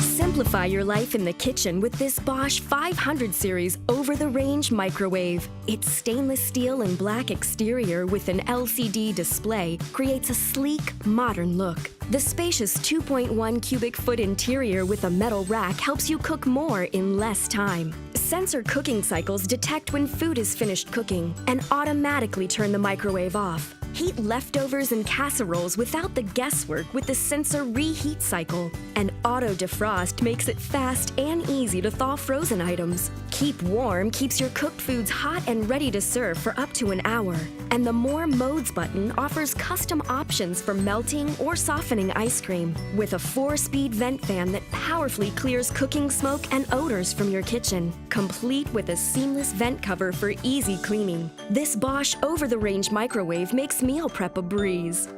Simplify your life in the kitchen with this Bosch 500 series over-the-range microwave. Its stainless steel and black exterior with an LCD display creates a sleek, modern look. The spacious 2.1 cubic foot interior with a metal rack helps you cook more in less time. Sensor cooking cycles detect when food is finished cooking and automatically turn the microwave off. Heat leftovers and casseroles without the guesswork with the sensor reheat cycle. And auto defrost makes it fast and easy to thaw frozen items. Keep warm keeps your cooked foods hot and ready to serve for up to an hour. And the More Modes button offers custom options for melting or softening ice cream, with a 4-speed vent fan that powerfully clears cooking smoke and odors from your kitchen, complete with a seamless vent cover for easy cleaning. This Bosch over-the-range microwave makes meal prep a breeze.